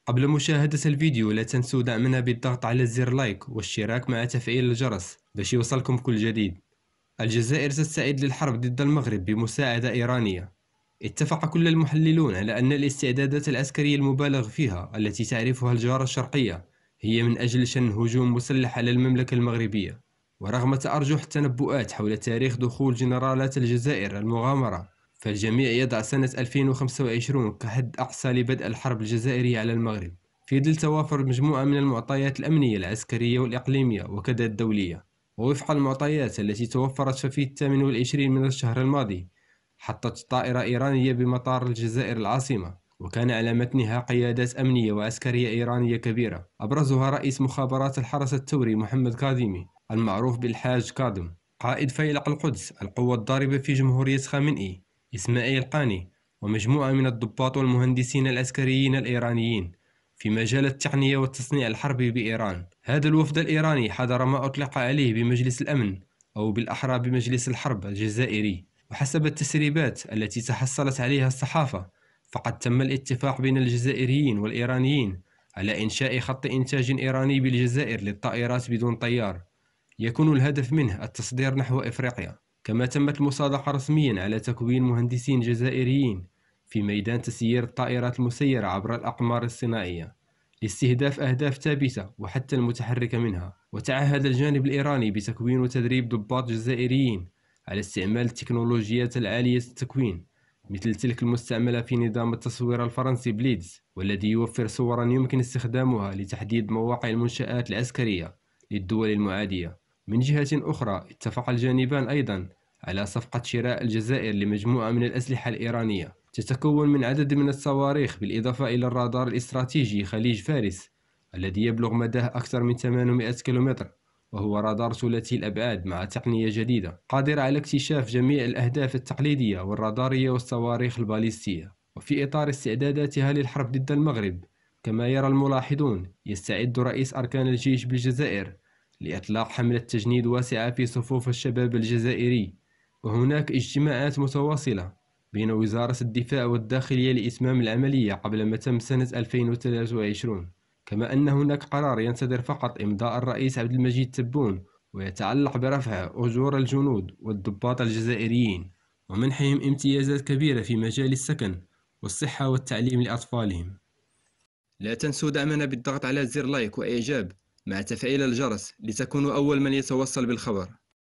قبل مشاهدة الفيديو لا تنسوا دعمنا بالضغط على زر لايك والاشتراك مع تفعيل الجرس باش يوصلكم كل جديد. الجزائر تستعد للحرب ضد المغرب بمساعدة إيرانية. اتفق كل المحللون على أن الاستعدادات العسكرية المبالغ فيها التي تعرفها الجارة الشرقية هي من أجل شن هجوم مسلح على المملكة المغربية. ورغم تأرجح التنبؤات حول تاريخ دخول جنرالات الجزائر المغامرة، فالجميع يضع سنة 2025 كحد أقصى لبدء الحرب الجزائرية على المغرب، في ظل توافر مجموعة من المعطيات الأمنية العسكرية والإقليمية وكذا الدولية. ووفق المعطيات التي توفرت، ففي 28 من الشهر الماضي حطت طائرة إيرانية بمطار الجزائر العاصمة، وكان على متنها قيادات أمنية وعسكرية إيرانية كبيرة، أبرزها رئيس مخابرات الحرس الثوري محمد كاظمي المعروف بالحاج كاظم، قائد فيلق القدس القوة الضاربة في جمهورية خامنئي إسماعيل قاني، ومجموعة من الضباط والمهندسين العسكريين الإيرانيين في مجال التقنية والتصنيع الحربي بإيران. هذا الوفد الإيراني حضر ما أطلق عليه بمجلس الأمن، أو بالأحرى بمجلس الحرب الجزائري. وحسب التسريبات التي تحصلت عليها الصحافة، فقد تم الاتفاق بين الجزائريين والإيرانيين على إنشاء خط إنتاج إيراني بالجزائر للطائرات بدون طيار، يكون الهدف منه التصدير نحو إفريقيا. كما تمت المصادقة رسميا على تكوين مهندسين جزائريين في ميدان تسيير الطائرات المسيرة عبر الأقمار الصناعية لاستهداف أهداف ثابتة وحتى المتحركة منها. وتعهد الجانب الإيراني بتكوين وتدريب ضباط جزائريين على استعمال التكنولوجيات العالية التكوين، مثل تلك المستعملة في نظام التصوير الفرنسي بليدز، والذي يوفر صورا يمكن استخدامها لتحديد مواقع المنشآت العسكرية للدول المعادية. من جهة أخرى، اتفق الجانبان أيضا على صفقة شراء الجزائر لمجموعة من الأسلحة الإيرانية تتكون من عدد من الصواريخ، بالإضافة إلى الرادار الاستراتيجي خليج فارس الذي يبلغ مداه أكثر من 800 كيلومتر، وهو رادار ثلاثي الأبعاد مع تقنية جديدة قادرة على اكتشاف جميع الأهداف التقليدية والرادارية والصواريخ الباليستية. وفي إطار استعداداتها للحرب ضد المغرب، كما يرى الملاحظون، يستعد رئيس أركان الجيش بالجزائر لإطلاق حملة تجنيد واسعة في صفوف الشباب الجزائري. وهناك اجتماعات متواصلة بين وزارة الدفاع والداخلية لإتمام العملية قبل متم سنة 2023. كما أن هناك قرار ينتظر فقط إمضاء الرئيس عبد المجيد تبون، ويتعلق برفع أجور الجنود والضباط الجزائريين ومنحهم امتيازات كبيرة في مجال السكن والصحة والتعليم لأطفالهم. لا تنسوا دعمنا بالضغط على زر لايك وإعجاب مع تفعيل الجرس لتكونوا أول من يتوصل بالخبر.